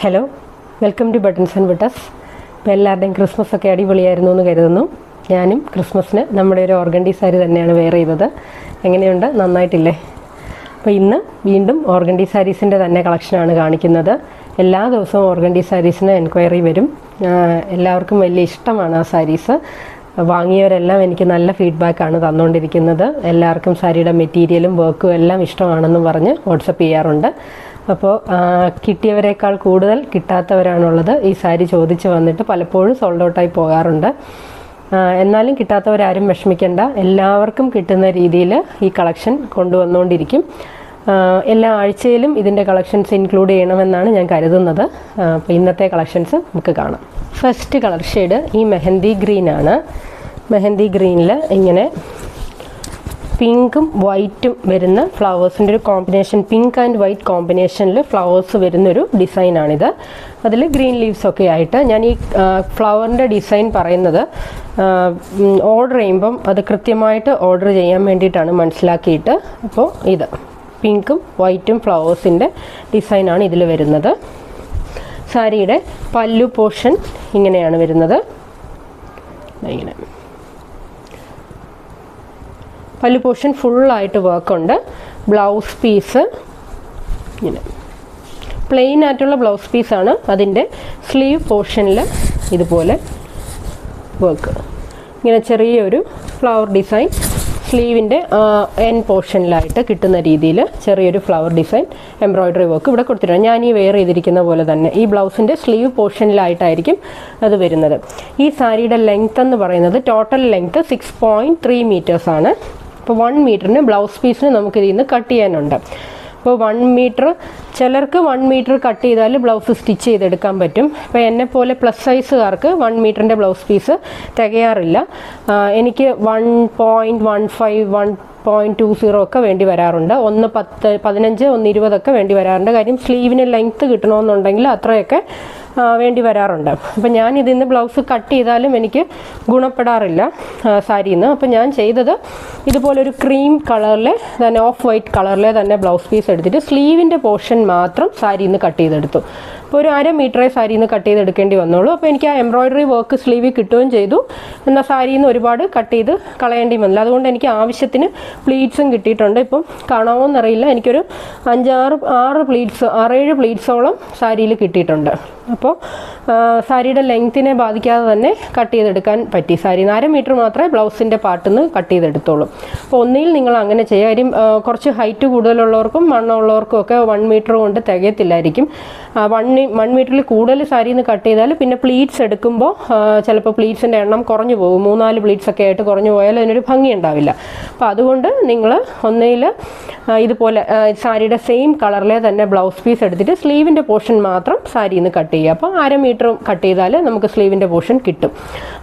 Hello, welcome to buttons and ബട്ടസ്. ഇപ്പോൾ എല്ലാവരുടെയും ക്രിസ്മസൊക്കെ അടിപൊളിയായിരുന്നു എന്ന് കരുതുന്നു. ഞാനും ക്രിസ്മസിന് നമ്മുടെ ഒരു ഓർഗൻഡി സാരി തന്നെയാണ് വെയർ ചെയ്തത്. എങ്ങനെയുണ്ട്? നന്നായിട്ടില്ലേ? അപ്പോൾ ഇന്ന് വീണ്ടും ഓർഗൻഡി സാരീസിൻ്റെ തന്നെ കളക്ഷനാണ് കാണിക്കുന്നത്. എല്ലാ ദിവസവും ഓർഗൻഡി സാരീസിന് എൻക്വയറി വരും. എല്ലാവർക്കും വലിയ ഇഷ്ടമാണ് ആ സാരീസ്. വാങ്ങിയവരെല്ലാം എനിക്ക് നല്ല ഫീഡ്ബാക്കാണ് തന്നുകൊണ്ടിരിക്കുന്നത്. എല്ലാവർക്കും സാരിയുടെ മെറ്റീരിയലും വർക്കും എല്ലാം ഇഷ്ടമാണെന്നും പറഞ്ഞ് വാട്സപ്പ് ചെയ്യാറുണ്ട്. അപ്പോൾ കിട്ടിയവരെക്കാൾ കൂടുതൽ കിട്ടാത്തവരാണുള്ളത്. ഈ സാരി ചോദിച്ച് വന്നിട്ട് പലപ്പോഴും സോൾഡ് ഔട്ടായി പോകാറുണ്ട്. എന്നാലും കിട്ടാത്തവരാരും വിഷമിക്കേണ്ട, എല്ലാവർക്കും കിട്ടുന്ന രീതിയിൽ ഈ കളക്ഷൻ കൊണ്ടുവന്നുകൊണ്ടിരിക്കും. എല്ലാ ആഴ്ചയിലും ഇതിൻ്റെ കളക്ഷൻസ് ഇൻക്ലൂഡ് ചെയ്യണമെന്നാണ് ഞാൻ കരുതുന്നത്. അപ്പോൾ ഇന്നത്തെ കളക്ഷൻസ് നമുക്ക് കാണാം. ഫസ്റ്റ് കളർ ഷെയ്ഡ് ഈ മെഹന്തി ഗ്രീനാണ്. മെഹന്തി ഗ്രീനിൽ ഇങ്ങനെ പിങ്കും വൈറ്റും വരുന്ന ഫ്ലവേഴ്സിൻ്റെ ഒരു കോമ്പിനേഷൻ, പിങ്ക് ആൻഡ് വൈറ്റ് കോമ്പിനേഷനിൽ ഫ്ലവേഴ്സ് വരുന്നൊരു ഡിസൈനാണിത്. അതിൽ ഗ്രീൻ ലീവ്സൊക്കെ ആയിട്ട് ഞാൻ ഈ ഫ്ലവറിൻ്റെ ഡിസൈൻ പറയുന്നത് ഓർഡർ ചെയ്യുമ്പം അത് കൃത്യമായിട്ട് ഓർഡർ ചെയ്യാൻ വേണ്ടിയിട്ടാണ് മനസ്സിലാക്കിയിട്ട്. അപ്പോൾ ഇത് പിങ്കും വൈറ്റും ഫ്ലവേഴ്സിൻ്റെ ഡിസൈനാണ് ഇതിൽ വരുന്നത്. സാരിയുടെ പല്ലു പോർഷൻ ഇങ്ങനെയാണ് വരുന്നത്. ഇങ്ങനെ പല്ലു പോർഷൻ ഫുള്ളായിട്ട് വർക്കുണ്ട്. ബ്ലൗസ് പീസ് ഇങ്ങനെ പ്ലെയിൻ ആയിട്ടുള്ള ബ്ലൗസ് പീസാണ്. അതിൻ്റെ സ്ലീവ് പോർഷനിൽ ഇതുപോലെ വർക്ക്, ഇങ്ങനെ ചെറിയൊരു ഫ്ലവർ ഡിസൈൻ സ്ലീവിൻ്റെ എൻ പോർഷനിലായിട്ട് കിട്ടുന്ന രീതിയിൽ ചെറിയൊരു ഫ്ലവർ ഡിസൈൻ എംബ്രോയ്ഡറി വർക്ക് ഇവിടെ കൊടുത്തിട്ടുണ്ട്. ഞാൻ ഈ വെയർ ചെയ്തിരിക്കുന്ന പോലെ തന്നെ ഈ ബ്ലൗസിൻ്റെ സ്ലീവ് പോർഷനിലായിട്ടായിരിക്കും അത് വരുന്നത്. ഈ സാരിയുടെ ലെങ്ത് എന്ന് പറയുന്നത് ടോട്ടൽ ലെങ്ത് 6.3 മീറ്റേഴ്സാണ്. അപ്പോൾ 1 മീറ്ററിന് ബ്ലൗസ് പീസിന് നമുക്ക് ഇതിൽ നിന്ന് കട്ട് ചെയ്യാനുണ്ട്. അപ്പോൾ 1 മീറ്റർ, ചിലർക്ക് 1 മീറ്റർ കട്ട് ചെയ്താൽ ബ്ലൗസ് സ്റ്റിച്ച് ചെയ്തെടുക്കാൻ പറ്റും. ഇപ്പോൾ എന്നെപ്പോലെ പ്ലസ് സൈസുകാർക്ക് 1 മീറ്ററിൻ്റെ ബ്ലൗസ് പീസ് തികയാറില്ല. എനിക്ക് 1.15 1.20 ഒക്കെ വേണ്ടി വരാറുണ്ട്. 1.10 15 1.20 വേണ്ടി വരാറുണ്ട്. കാര്യം സ്ലീവിന് ലെങ്ത്ത് കിട്ടണമെന്നുണ്ടെങ്കിൽ അത്രയൊക്കെ വേണ്ടി വരാറുണ്ട്. അപ്പം ഞാൻ ഇതിൽ നിന്ന് ബ്ലൗസ് കട്ട് ചെയ്താലും എനിക്ക് ഗുണപ്പെടാറില്ല സാരിയിൽ നിന്ന്. അപ്പം ഞാൻ ചെയ്തത് ഇതുപോലൊരു ക്രീം കളറിലെ തന്നെ ഓഫ് വൈറ്റ് കളറിലെ തന്നെ ബ്ലൗസ് പീസ് എടുത്തിട്ട് സ്ലീവിൻ്റെ പോർഷൻ മാത്രം സാരിയിൽ നിന്ന് കട്ട് ചെയ്തെടുത്തു. അപ്പോൾ ഒരു 1/2 മീറ്ററേ സാരിയിൽ നിന്ന് കട്ട് ചെയ്തെടുക്കേണ്ടി വന്നുള്ളൂ. അപ്പോൾ എനിക്ക് ആ എംബ്രോയ്ഡറി വർക്ക് സ്ലീവിൽ കിട്ടുകയും ചെയ്തു. എന്നാൽ സാരിയിൽ നിന്ന് ഒരുപാട് കട്ട് ചെയ്ത് കളയേണ്ടി വന്നില്ല. അതുകൊണ്ട് എനിക്ക് ആവശ്യത്തിന് പ്ലീറ്റ്സും കിട്ടിയിട്ടുണ്ട്. ഇപ്പം കാണാമോന്നറിയില്ല, എനിക്കൊരു 6-7 പ്ലീറ്റ്സോളം സാരിയിൽ കിട്ടിയിട്ടുണ്ട്. അപ്പോൾ സാരിയുടെ ലെങ്ത്തിനെ ബാധിക്കാതെ തന്നെ കട്ട് ചെയ്തെടുക്കാൻ പറ്റി. സാരിയിൽ 1/2 മീറ്റർ മാത്രമേ ബ്ലൗസിൻ്റെ പാർട്ടിൽ നിന്ന് കട്ട് ചെയ്തെടുത്തോളൂ. അപ്പോൾ ഒന്നിൽ നിങ്ങൾ അങ്ങനെ ചെയ്യുക. കാര്യം കുറച്ച് ഹൈറ്റ് കൂടുതലുള്ളവർക്കും മണ്ണുള്ളവർക്കും ഒക്കെ 1 മീറ്റർ കൊണ്ട് തികയത്തില്ലായിരിക്കും. 1 മീറ്ററിൽ കൂടുതൽ സാരിയിൽ നിന്ന് കട്ട് ചെയ്താൽ പിന്നെ പ്ലീറ്റ്സ് എടുക്കുമ്പോൾ ചിലപ്പോൾ പ്ലീറ്റ്സിൻ്റെ എണ്ണം കുറഞ്ഞു പോകും. 3-4 പ്ലീറ്റ്സ് ഒക്കെ ആയിട്ട് കുറഞ്ഞു പോയാൽ അതിനൊരു ഭംഗി ഉണ്ടാവില്ല. അപ്പോൾ അതുകൊണ്ട് നിങ്ങൾ ഒന്നിൽ ഇതുപോലെ സാരിയുടെ സെയിം കളറിലെ തന്നെ ബ്ലൗസ് പീസ് എടുത്തിട്ട് സ്ലീവിൻ്റെ പോർഷൻ മാത്രം സാരിയിൽ നിന്ന് കട്ട് ചെയ്യുക. അപ്പോൾ 1/2 മീറ്റർ കട്ട് ചെയ്താൽ നമുക്ക് സ്ലീവിൻ്റെ പോർഷൻ കിട്ടും.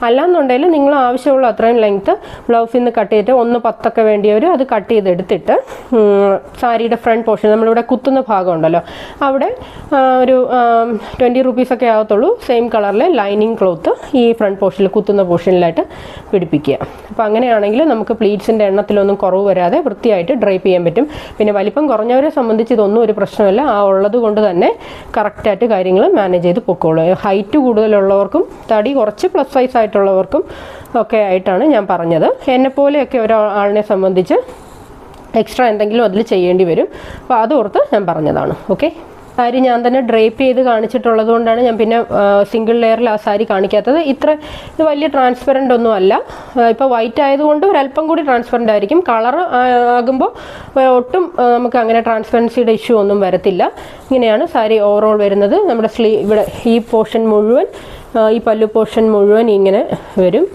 അല്ലാന്നുണ്ടെങ്കിൽ നിങ്ങൾ ആവശ്യമുള്ള അത്രയും ലെങ്ത്ത് ബ്ലൗസിൽ നിന്ന് കട്ട് ചെയ്തിട്ട് 1.10 വേണ്ടിയവർ അത് കട്ട് ചെയ്തെടുത്തിട്ട് സാരിയുടെ ഫ്രണ്ട് പോർഷൻ നമ്മളിവിടെ കുത്തുന്ന ഭാഗം ഉണ്ടല്ലോ, അവിടെ ഒരു 20 റുപ്പീസൊക്കെ ആകത്തുള്ളൂ. സെയിം കളറിലെ ലൈനിങ് ക്ലോത്ത് ഈ ഫ്രണ്ട് പോർഷനിൽ കുത്തുന്ന പോർഷനിലായിട്ട് പിടിപ്പിക്കുക. അപ്പോൾ അങ്ങനെയാണെങ്കിൽ നമുക്ക് പ്ലീറ്റ്സിൻ്റെ എണ്ണത്തിലൊന്നും കുറവ് വരാതെ വൃത്തിയായിട്ട് ഡ്രൈപ്പ് ചെയ്യാൻ പറ്റും. പിന്നെ വലിപ്പം കുറഞ്ഞവരെ സംബന്ധിച്ച് ഇതൊന്നും ഒരു പ്രശ്നമല്ല. ആ ഉള്ളത് കൊണ്ട് തന്നെ കറക്റ്റായിട്ട് കാര്യങ്ങൾ മാനേജ് ചെയ്ത് പൊക്കോളൂ. ഹൈറ്റ് കൂടുതലുള്ളവർക്കും തടി കുറച്ച് പ്ലസ് സൈസ് ആയിട്ടുള്ളവർക്കും ഒക്കെ ആയിട്ടാണ് ഞാൻ പറഞ്ഞത്. എന്നെപ്പോലെയൊക്കെ ഒരാളിനെ സംബന്ധിച്ച് എക്സ്ട്രാ എന്തെങ്കിലും അതിൽ ചെയ്യേണ്ടി വരും. അപ്പോൾ അതോർത്ത് ഞാൻ പറഞ്ഞതാണ്. ഓക്കെ, സാരി ഞാൻ തന്നെ ഡ്രേപ്പ് ചെയ്ത് കാണിച്ചിട്ടുള്ളത് കൊണ്ടാണ് ഞാൻ പിന്നെ സിംഗിൾ ലെയറിൽ ആ സാരി കാണിക്കാത്തത്. ഇത് വലിയ ട്രാൻസ്പെറൻ്റ് ഒന്നും അല്ല. ഇപ്പോൾ വൈറ്റ് ആയതുകൊണ്ട് ഒരല്പം കൂടി ട്രാൻസ്പെറൻ്റ് ആയിരിക്കും. കളർ ആകുമ്പോൾ ഒട്ടും നമുക്ക് അങ്ങനെ ട്രാൻസ്പെറൻസിയുടെ ഇഷ്യൂ ഒന്നും വരത്തില്ല. ഇങ്ങനെയാണ് സാരി ഓവറോൾ വരുന്നത്. നമ്മുടെ ഇവിടെ ഈ പോർഷൻ മുഴുവൻ, ഈ പല്ലു പോർഷൻ മുഴുവൻ ഇങ്ങനെ വരും.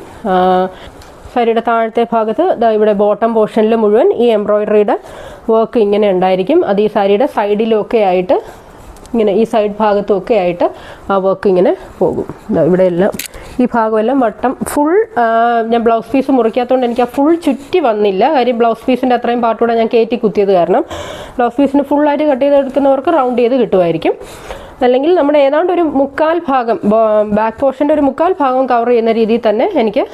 സാരിയുടെ താഴത്തെ ഭാഗത്ത് ഇവിടെ ബോട്ടം പോർഷനിൽ മുഴുവൻ ഈ എംബ്രോയ്ഡറിയുടെ വർക്ക് ഇങ്ങനെ ഉണ്ടായിരിക്കും. അത് ഈ സാരിയുടെ സൈഡിലൊക്കെ ആയിട്ട് ഇങ്ങനെ ഈ സൈഡ് ഭാഗത്തുമൊക്കെ ആയിട്ട് ആ വർക്ക് ഇങ്ങനെ പോകും. ഇവിടെ എല്ലാം ഈ ഭാഗമെല്ലാം വട്ടം ഫുൾ, ഞാൻ ബ്ലൗസ് പീസ് മുറിക്കാത്തതുകൊണ്ട് എനിക്ക് ആ ഫുൾ ചുറ്റി വന്നില്ല. കാര്യം ബ്ലൗസ് പീസിൻ്റെ അത്രയും പാർട്ടൂടെ ഞാൻ കയറ്റി കുത്തിയത് കാരണം ബ്ലൗസ് പീസിന് ഫുള്ളായിട്ട് കട്ട് ചെയ്തെടുക്കുന്നവർക്ക് റൗണ്ട് ചെയ്ത് കിട്ടുമായിരിക്കും. അല്ലെങ്കിൽ നമ്മുടെ ഏതാണ്ട് ഒരു 1/4 ഭാഗം, ബാക്ക് പോർഷൻ്റെ ഒരു 1/4 ഭാഗം കവർ ചെയ്യുന്ന രീതിയിൽ തന്നെ എനിക്ക്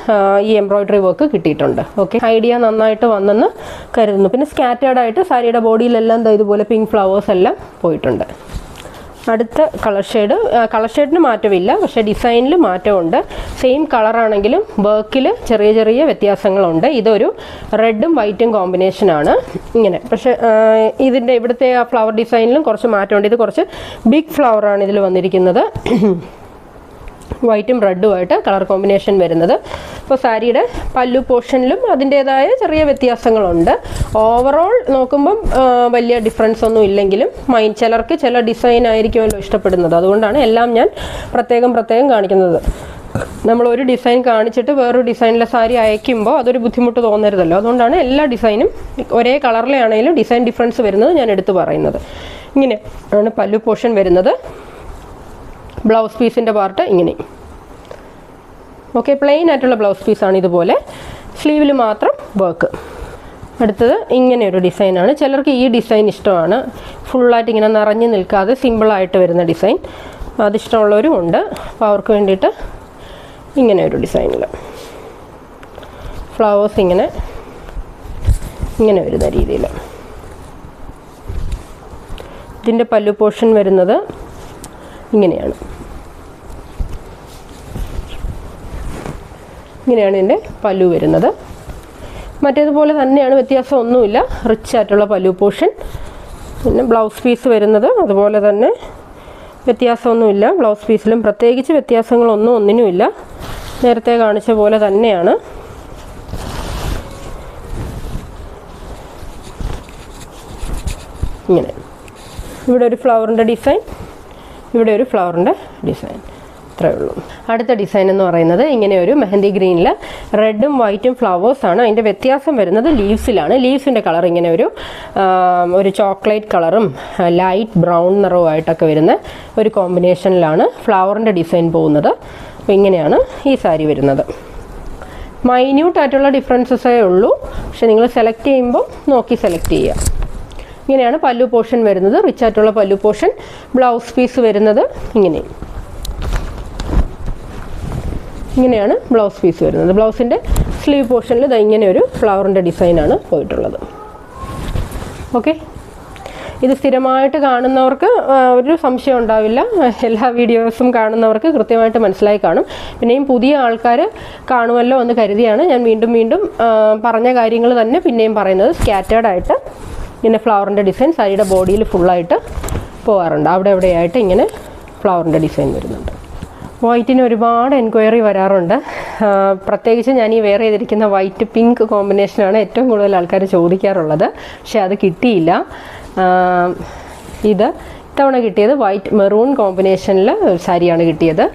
ഈ എംബ്രോയ്ഡറി വർക്ക് കിട്ടിയിട്ടുണ്ട്. ഓക്കെ, ഐഡിയ നന്നായിട്ട് വന്നെന്ന് കരുതുന്നു. പിന്നെ സ്കാറ്റേർഡ് ആയിട്ട് സാരിയുടെ ബോഡിയിലെല്ലാം ഇതുപോലെ പിങ്ക് ഫ്ലവേഴ്സ് എല്ലാം പോയിട്ടുണ്ട്. അടുത്ത കളർ ഷെയ്ഡിന് മാറ്റമില്ല, പക്ഷേ ഡിസൈനിൽ മാറ്റമുണ്ട്. സെയിം കളറാണെങ്കിലും വർക്കിൽ ചെറിയ ചെറിയ വ്യത്യാസങ്ങളുണ്ട്. ഇതൊരു റെഡും വൈറ്റും കോമ്പിനേഷനാണ് ഇങ്ങനെ. പക്ഷേ ഇതിൻ്റെ ഇവിടുത്തെ ആ ഫ്ലവർ ഡിസൈനിലും കുറച്ച് മാറ്റമുണ്ട്. ഇത് കുറച്ച് ബിഗ് ഫ്ലവറാണ് ഇതിൽ വന്നിരിക്കുന്നത്, വൈറ്റും റെഡുമായിട്ട് കളർ കോമ്പിനേഷൻ വരുന്നത്. അപ്പോൾ സാരിയുടെ പല്ലു പോർഷനിലും അതിൻ്റേതായ ചെറിയ വ്യത്യാസങ്ങളുണ്ട്. ഓവറോൾ നോക്കുമ്പം വലിയ ഡിഫറൻസ് ഒന്നും ഇല്ലെങ്കിലും ചിലർക്ക് ചില ഡിസൈൻ ആയിരിക്കുമല്ലോ ഇഷ്ടപ്പെടുന്നത്. അതുകൊണ്ടാണ് എല്ലാം ഞാൻ പ്രത്യേകം കാണിക്കുന്നത്. നമ്മൾ ഒരു ഡിസൈൻ കാണിച്ചിട്ട് വേറൊരു ഡിസൈനിലെ സാരി അയക്കുമ്പോൾ അതൊരു ബുദ്ധിമുട്ട് തോന്നരുതല്ലോ. അതുകൊണ്ടാണ് എല്ലാ ഡിസൈനും ഒരേ കളറിലാണെങ്കിലും ഡിസൈൻ ഡിഫറൻസ് വരുന്നത് ഞാൻ എടുത്തു പറയുന്നത്. ഇങ്ങനെ ആണ് പല്ലു പോർഷൻ വരുന്നത്. ബ്ലൗസ് പീസിൻ്റെ പാർട്ട് ഇങ്ങനെ. ഓക്കെ, പ്ലെയിൻ ആയിട്ടുള്ള ബ്ലൗസ് പീസാണ്. ഇതുപോലെ സ്ലീവിൽ മാത്രം വർക്ക്. അടുത്തത് ഇങ്ങനെ ഒരു ഡിസൈനാണ്. ചിലർക്ക് ഈ ഡിസൈൻ ഇഷ്ടമാണ്, ഫുള്ളായിട്ട് ഇങ്ങനെ നിറഞ്ഞു നിൽക്കാതെ സിമ്പിളായിട്ട് വരുന്ന ഡിസൈൻ. അതിഷ്ടമുള്ളവരും ഉണ്ട്. അപ്പോൾ അവർക്ക് വേണ്ടിയിട്ട് ഇങ്ങനെ ഒരു ഡിസൈനിൽ ഫ്ലവേഴ്സ് ഇങ്ങനെ വരുന്ന രീതിയിൽ. ഇതിൻ്റെ പല്ലു പോർഷൻ വരുന്നത് ഇങ്ങനെയാണ്. ഇങ്ങനെയാണ് ഇതിൻ്റെ പല്ലു വരുന്നത്. മറ്റേതുപോലെ തന്നെയാണ്, വ്യത്യാസമൊന്നുമില്ല. റിച്ച് ആയിട്ടുള്ള പല്ലു പോർഷൻ. പിന്നെ ബ്ലൗസ് പീസ് വരുന്നത് അതുപോലെ തന്നെ, വ്യത്യാസമൊന്നുമില്ല. ബ്ലൗസ് പീസിലും പ്രത്യേകിച്ച് ഒന്നിനുമില്ല. നേരത്തെ കാണിച്ച പോലെ തന്നെയാണ്. ഇങ്ങനെ ഇവിടെ ഒരു ഫ്ലവറിൻ്റെ ഡിസൈൻ, ഇവിടെ ഒരു ഫ്ലവറിൻ്റെ ഡിസൈൻ, ഇത്രയേ ഉള്ളൂ. അടുത്ത ഡിസൈൻ എന്ന് പറയുന്നത് ഇങ്ങനെ ഒരു മെഹന്തി ഗ്രീനിൽ റെഡും വൈറ്റും ഫ്ലവേഴ്സാണ്. അതിൻ്റെ വ്യത്യാസം വരുന്നത് ലീവ്സിലാണ്. ലീവ്സിൻ്റെ കളർ ഇങ്ങനെ ഒരു ചോക്ലേറ്റ് കളറും ലൈറ്റ് ബ്രൗൺ നിറവുമായിട്ടൊക്കെ വരുന്ന ഒരു കോമ്പിനേഷനിലാണ് ഫ്ലവറിൻ്റെ ഡിസൈൻ പോകുന്നത്. അപ്പോൾ ഇങ്ങനെയാണ് ഈ സാരി വരുന്നത്. മൈന്യൂട്ടായിട്ടുള്ള ഡിഫറൻസസേ ഉള്ളൂ, പക്ഷെ നിങ്ങൾ സെലക്ട് ചെയ്യുമ്പോൾ നോക്കി സെലക്ട് ചെയ്യുക. ഇങ്ങനെയാണ് പല്ലു പോർഷൻ വരുന്നത്, റിച്ച് ആയിട്ടുള്ള പല്ലു പോർഷൻ. ബ്ലൗസ് പീസ് വരുന്നത് ഇങ്ങനെയാണ് ബ്ലൗസ് പീസ് വരുന്നത്. ബ്ലൗസിൻ്റെ സ്ലീവ് പോർഷനിൽ ഇങ്ങനെ ഒരു ഫ്ലവറിൻ്റെ ഡിസൈനാണ് പോയിട്ടുള്ളത്. ഓക്കെ, ഇത് സ്ഥിരമായിട്ട് കാണുന്നവർക്ക് ഒരു സംശയം ഉണ്ടാവില്ല. എല്ലാ വീഡിയോസും കാണുന്നവർക്ക് കൃത്യമായിട്ട് മനസ്സിലായി കാണും. പിന്നെയും പുതിയ ആൾക്കാർ കാണുമല്ലോ എന്ന് കരുതിയാണ് ഞാൻ വീണ്ടും പറഞ്ഞ കാര്യങ്ങൾ തന്നെ പിന്നെയും പറയുന്നത്. സ്കാറ്റേർഡായിട്ട് ഇങ്ങനെ ഫ്ലവറിൻ്റെ ഡിസൈൻ സാരിയുടെ ബോഡിയിൽ ഫുള്ളായിട്ട് പോകാറുണ്ട്. അവിടെ എവിടെയായിട്ട് ഇങ്ങനെ ഫ്ലവറിൻ്റെ ഡിസൈൻ വരുന്നുണ്ട്. വൈറ്റിന് ഒരുപാട് എൻക്വയറി വരാറുണ്ട്. പ്രത്യേകിച്ച് ഞാൻ ഈ വെയർ ചെയ്തിരിക്കുന്ന വൈറ്റ് പിങ്ക് കോമ്പിനേഷനാണ് ഏറ്റവും കൂടുതൽ ആൾക്കാർ ചോദിക്കാറുള്ളത്. പക്ഷേ അത് കിട്ടിയില്ല. ഇത്തവണ കിട്ടിയത് വൈറ്റ് മെറൂൺ കോമ്പിനേഷനിൽ സാരിയാണ് കിട്ടിയത്.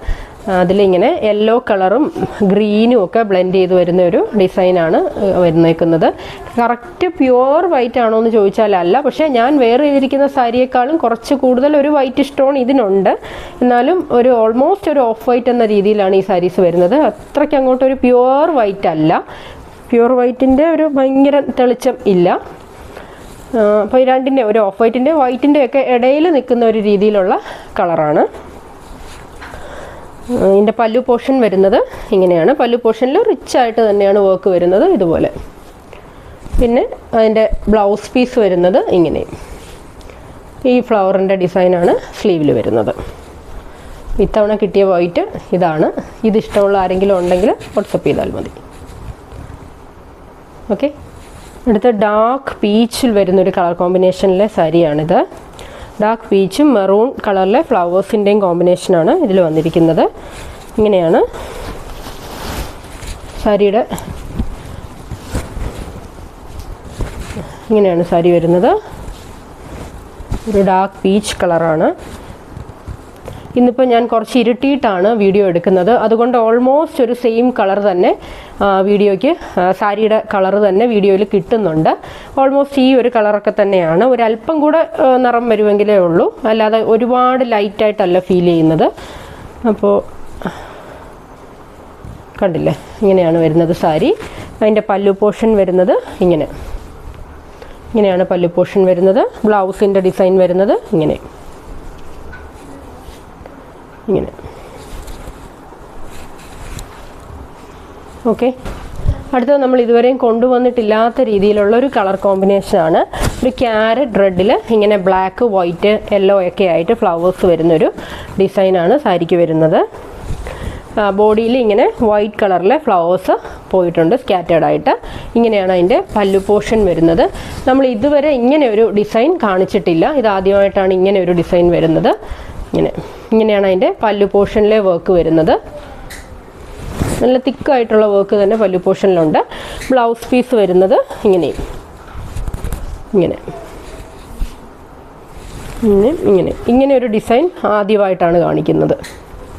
അതിലിങ്ങനെ യെല്ലോ കളറും ഗ്രീനും ഒക്കെ ബ്ലെൻഡ് ചെയ്ത് വരുന്ന ഒരു ഡിസൈനാണ് വരുന്നേക്കുന്നത്. കറക്റ്റ് പ്യുവർ വൈറ്റ് ആണോ എന്ന് ചോദിച്ചാൽ അല്ല, പക്ഷേ ഞാൻ വെയർ ചെയ്തിരിക്കുന്ന സാരിയേക്കാളും കുറച്ച് കൂടുതൽ ഒരു വൈറ്റ് സ്റ്റോൺ ഇതിനുണ്ട്. എന്നാലും ഓൾമോസ്റ്റ് ഒരു ഓഫ് വൈറ്റ് എന്ന രീതിയിലാണ് ഈ സാരീസ് വരുന്നത്. അത്രയ്ക്ക് അങ്ങോട്ടൊരു പ്യുവർ വൈറ്റ് അല്ല. പ്യുവർ വൈറ്റിൻ്റെ ഒരു ഭയങ്കര തെളിച്ചം ഇല്ല. അപ്പോൾ രണ്ടിൻ്റെ ഒരു ഓഫ് വൈറ്റിൻ്റെ വൈറ്റിൻ്റെ ഒക്കെ ഇടയിൽ നിൽക്കുന്ന ഒരു രീതിയിലുള്ള കളറാണ്. ഇതിൻ്റെ പല്ലു പോർഷൻ വരുന്നത് ഇങ്ങനെയാണ്. പല്ലു പോർഷനിൽ റിച്ച് ആയിട്ട് തന്നെയാണ് വർക്ക് വരുന്നത് ഇതുപോലെ. പിന്നെ അതിൻ്റെ ബ്ലൗസ് പീസ് വരുന്നത് ഇങ്ങനെ. ഈ ഫ്ലവറിൻ്റെ ഡിസൈനാണ് സ്ലീവിൽ വരുന്നത്. ഇത്തവണ കിട്ടിയ വൈറ്റ് ഇതാണ്. ഇത് ഇഷ്ടമുള്ള ആരെങ്കിലും ഉണ്ടെങ്കിൽ വാട്സപ്പ് ചെയ്താൽ മതി. ഓക്കെ, അടുത്ത ഡാർക്ക് പീച്ചിൽ വരുന്നൊരു കളർ കോമ്പിനേഷനിലെ സാരിയാണിത്. ഡാർക്ക് പീച്ചും മെറൂൺ കളറിലെ ഫ്ലവേഴ്സിൻ്റെയും കോമ്പിനേഷനാണ് ഇതിൽ വന്നിരിക്കുന്നത്. ഇങ്ങനെയാണ് സാരി വരുന്നത്. ഒരു ഡാർക്ക് പീച്ച് കളറാണ്. ഇന്നിപ്പോൾ ഞാൻ കുറച്ച് ഇരുട്ടിയിട്ടാണ് വീഡിയോ എടുക്കുന്നത്. അതുകൊണ്ട് ഓൾമോസ്റ്റ് ഒരു സെയിം കളർ തന്നെ വീഡിയോയ്ക്ക്, സാരിയുടെ കളർ തന്നെ വീഡിയോയിൽ കിട്ടുന്നുണ്ട്. ഓൾമോസ്റ്റ് ഈ ഒരു കളറൊക്കെ തന്നെയാണ്. ഒരല്പം കൂടെ നിറം വരുമെങ്കിലേ ഉള്ളൂ, അല്ലാതെ ഒരുപാട് ലൈറ്റായിട്ടല്ല ഫീൽ ചെയ്യുന്നത്. അപ്പോൾ കണ്ടില്ലേ, ഇങ്ങനെയാണ് വരുന്നത് സാരി. അതിൻ്റെ പല്ലു പോർഷൻ വരുന്നത് ഇങ്ങനെയാണ് പല്ലു പോർഷൻ വരുന്നത്. ബ്ലൗസിൻ്റെ ഡിസൈൻ വരുന്നത് ഇങ്ങനെ. ഓക്കെ, അടുത്തത് നമ്മൾ ഇതുവരെയും കൊണ്ടുവന്നിട്ടില്ലാത്ത രീതിയിലുള്ള ഒരു കളർ കോമ്പിനേഷനാണ്. ഒരു ക്യാരറ്റ് റെഡിൽ ഇങ്ങനെ ബ്ലാക്ക്, വൈറ്റ്, യെല്ലോ ഒക്കെ ആയിട്ട് ഫ്ലവേഴ്സ് വരുന്നൊരു ഡിസൈനാണ് സാരിക്ക് വരുന്നത്. ബോഡിയിൽ ഇങ്ങനെ വൈറ്റ് കളറിലെ ഫ്ലവേഴ്സ് പോയിട്ടുണ്ട് സ്കാറ്റേർഡ് ആയിട്ട്. ഇങ്ങനെയാണ് അതിൻ്റെ പല്ലു പോർഷൻ വരുന്നത്. നമ്മൾ ഇതുവരെ ഇങ്ങനെ ഒരു ഡിസൈൻ കാണിച്ചിട്ടില്ല, ഇതാദ്യമായിട്ടാണ് ഇങ്ങനെ ഒരു ഡിസൈൻ വരുന്നത്. ഇങ്ങനെയാണ് അതിൻ്റെ പല്ലു പോർഷനിലെ വർക്ക് വരുന്നത്. നല്ല തിക്കായിട്ടുള്ള വർക്ക് തന്നെ പല്ലു പോർഷനിലുണ്ട്. ബ്ലൗസ് പീസ് വരുന്നത് ഇങ്ങനെ ഒരു ഡിസൈൻ ആദ്യമായിട്ടാണ് കാണിക്കുന്നത്.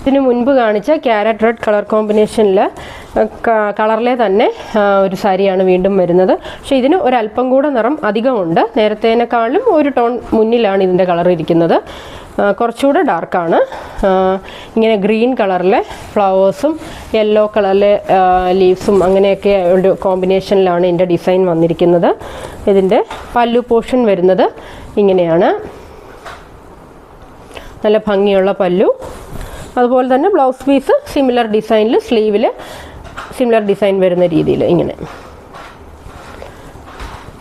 ഇതിന് മുൻപ് കാണിച്ച ക്യാരറ്റ് റെഡ് കളർ കോമ്പിനേഷനിൽ കളറിലെ തന്നെ ഒരു സാരിയാണ് വീണ്ടും വരുന്നത്. പക്ഷേ ഇതിന് ഒരല്പം കൂടെ നിറം അധികമുണ്ട്. നേരത്തേനേക്കാളും ഒരു ടോൺ മുന്നിലാണ് ഇതിൻ്റെ കളർ ഇരിക്കുന്നത്. കുറച്ചുകൂടെ ഡാർക്കാണ്. ഇങ്ങനെ ഗ്രീൻ കളറിലെ ഫ്ലവേഴ്സും യെല്ലോ കളറിലെ ലീവ്സും അങ്ങനെയൊക്കെ ഒരു കോമ്പിനേഷനിലാണ് ഇതിൻ്റെ ഡിസൈൻ വന്നിരിക്കുന്നത്. ഇതിൻ്റെ പല്ലു പോർഷൻ വരുന്നത് ഇങ്ങനെയാണ്. നല്ല ഭംഗിയുള്ള പല്ലു. അതുപോലെ തന്നെ ബ്ലൗസ് പീസ് സിമിലർ ഡിസൈനിൽ, സ്ലീവിൽ സിമിലർ ഡിസൈൻ വരുന്ന രീതിയിൽ ഇങ്ങനെ.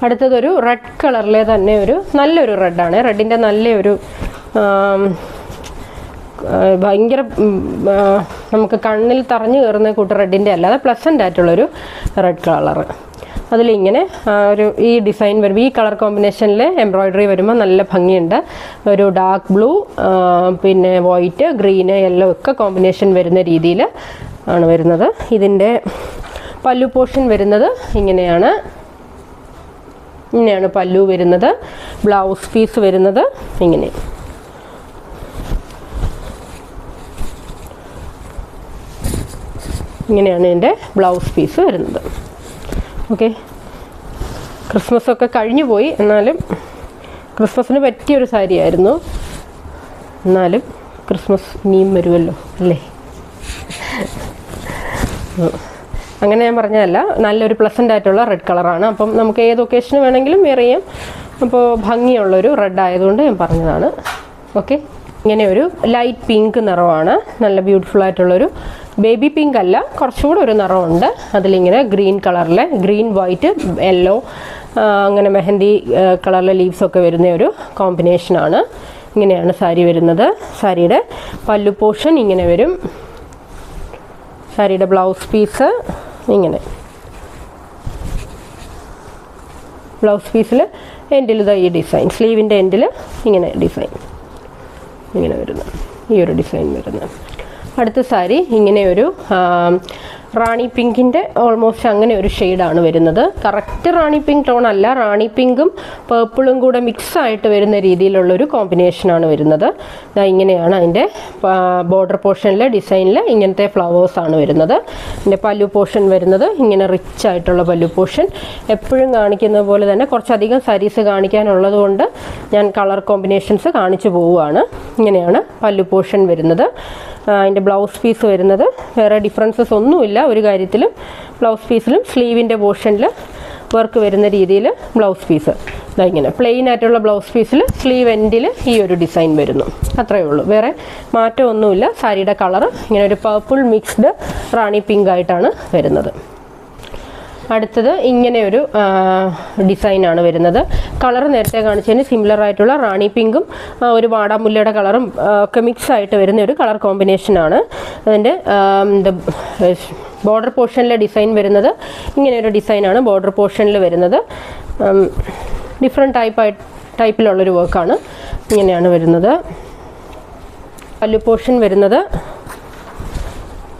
അടുത്തതൊരു റെഡ് കളറിലെ തന്നെ നല്ലൊരു റെഡാണ്. റെഡിൻ്റെ നല്ലൊരു ഭയങ്കര നമുക്ക് കണ്ണിൽ തറഞ്ഞു കയറുന്ന കൂട്ട് റെഡിൻ്റെ അല്ലാതെ പ്ലസൻ്റ് ആയിട്ടുള്ളൊരു റെഡ് കളറ്. അതിലിങ്ങനെ ഈ ഡിസൈൻ വരുമ്പോൾ, ഈ കളർ കോമ്പിനേഷനിൽ എംബ്രോയ്ഡറി വരുമ്പോൾ നല്ല ഭംഗിയുണ്ട്. ഒരു ഡാർക്ക് ബ്ലൂ, പിന്നെ വൈറ്റ്, ഗ്രീന്, യെല്ലോ ഒക്കെ കോമ്പിനേഷൻ വരുന്ന രീതിയിൽ ആണ് വരുന്നത്. ഇതിൻ്റെ പല്ലു പോർഷൻ വരുന്നത് ഇങ്ങനെയാണ് പല്ലു വരുന്നത്. ബ്ലൗസ് പീസ് വരുന്നത് ഇങ്ങനെയാണ് ഇതിൻ്റെ ബ്ലൗസ് പീസ് വരുന്നത്. ഓക്കെ, ക്രിസ്മസൊക്കെ കഴിഞ്ഞു പോയി, എന്നാലും ക്രിസ്മസിന് പറ്റിയൊരു സാരിയായിരുന്നു. എന്നാലും ക്രിസ്മസ് ഇനിയും വരുമല്ലോ അല്ലേ. അങ്ങനെ ഞാൻ പറഞ്ഞതല്ല, നല്ലൊരു പ്ലസൻ്റ് ആയിട്ടുള്ള റെഡ് കളറാണ്. അപ്പം നമുക്ക് ഏത് ഒക്കേഷന് വേണമെങ്കിലും വെയർ ചെയ്യാം. അപ്പോൾ ഭംഗിയുള്ളൊരു റെഡ് ആയതുകൊണ്ട് ഞാൻ പറഞ്ഞതാണ്. ഓക്കെ, ഇങ്ങനെ ഒരു ലൈറ്റ് പിങ്ക് നിറമാണ്. നല്ല ബ്യൂട്ടിഫുൾ ആയിട്ടുള്ളൊരു ബേബി പിങ്ക് അല്ല, കുറച്ചുകൂടെ ഒരു നിറമുണ്ട്. അതിലിങ്ങനെ ഗ്രീൻ കളറിലെ, ഗ്രീൻ, വൈറ്റ്, യെല്ലോ, അങ്ങനെ മെഹന്തി കളറിലെ ലീവ്സൊക്കെ വരുന്ന ഒരു കോമ്പിനേഷനാണ്. ഇങ്ങനെയാണ് സാരി വരുന്നത്. സാരിയുടെ പല്ലു പോർഷൻ ഇങ്ങനെ വരും. സാരിയുടെ ബ്ലൗസ് പീസ് ബ്ലൗസ് പീസിൽ എൻഡിൽ ഈ ഡിസൈൻ, സ്ലീവിൻ്റെ എൻഡിൽ ഡിസൈൻ വരുന്നു. ഈ ഒരു ഡിസൈൻ വരുന്നത്. അടുത്ത സാരി ഇങ്ങനെ ഒരു റാണി പിങ്കിൻ്റെ ഓൾമോസ്റ്റ് അങ്ങനെ ഒരു ഷെയ്ഡാണ് വരുന്നത്. കറക്റ്റ് റാണി പിങ്ക് ടോൺ അല്ല, റാണി പിങ്കും പേർപ്പിളും കൂടെ മിക്സ് ആയിട്ട് വരുന്ന രീതിയിലുള്ളൊരു കോമ്പിനേഷനാണ് വരുന്നത്. ഇങ്ങനെയാണ് അതിൻ്റെ ബോർഡർ പോർഷനിലെ ഡിസൈനിൽ ഇങ്ങനത്തെ ഫ്ലവേഴ്സാണ് വരുന്നത്. ഇതിൻ്റെ പല്ലു പോർഷൻ വരുന്നത് ഇങ്ങനെ റിച്ച് ആയിട്ടുള്ള പല്ലു പോർഷൻ. എപ്പോഴും കാണിക്കുന്ന പോലെ തന്നെ കുറച്ചധികം സാരീസ് കാണിക്കാനുള്ളത് കൊണ്ട് ഞാൻ കളർ കോമ്പിനേഷൻസ് കാണിച്ചു പോവുകയാണ്. ഇങ്ങനെയാണ് പല്ലു പോർഷൻ വരുന്നത്. അതിൻ്റെ ബ്ലൗസ് പീസ് വരുന്നത് വേറെ ഡിഫറൻസസ് ഒന്നുമില്ല ഒരു കാര്യത്തിലും. ബ്ലൗസ് പീസിലും സ്ലീവിൻ്റെ പോർഷനിൽ വർക്ക് വരുന്ന രീതിയിൽ ബ്ലൗസ് പീസ് ഇങ്ങനെ പ്ലെയിൻ ആയിട്ടുള്ള ബ്ലൗസ് പീസിൽ സ്ലീവ് എൻഡിൽ ഈ ഒരു ഡിസൈൻ വരുന്നു. അത്രയേ ഉള്ളൂ, വേറെ മാറ്റമൊന്നുമില്ല. സാരിയുടെ കളർ ഇങ്ങനെ ഒരു പർപ്പിൾ മിക്സ്ഡ് റാണി പിങ്ക് ആയിട്ടാണ് വരുന്നത്. അടുത്തത് ഇങ്ങനെ ഒരു ഡിസൈനാണ് വരുന്നത്. കളർ നേരത്തെ കാണിച്ചതിന് സിമിലർ ആയിട്ടുള്ള റാണി പിങ്കും ഒരു വാടാമുല്ലയുടെ കളറും ഒക്കെ മിക്സ് ആയിട്ട് വരുന്ന ഒരു കളർ കോമ്പിനേഷനാണ്. അതിൻ്റെ ബോർഡർ പോർഷനിലെ ഡിസൈൻ വരുന്നത് ഇങ്ങനെ ഒരു ഡിസൈനാണ് ബോർഡർ പോർഷനിൽ വരുന്നത്. ഡിഫറെൻറ്റ് ടൈപ്പിലുള്ളൊരു വർക്കാണ്. ഇങ്ങനെയാണ് വരുന്നത്. പല്ലു പോർഷൻ വരുന്നത്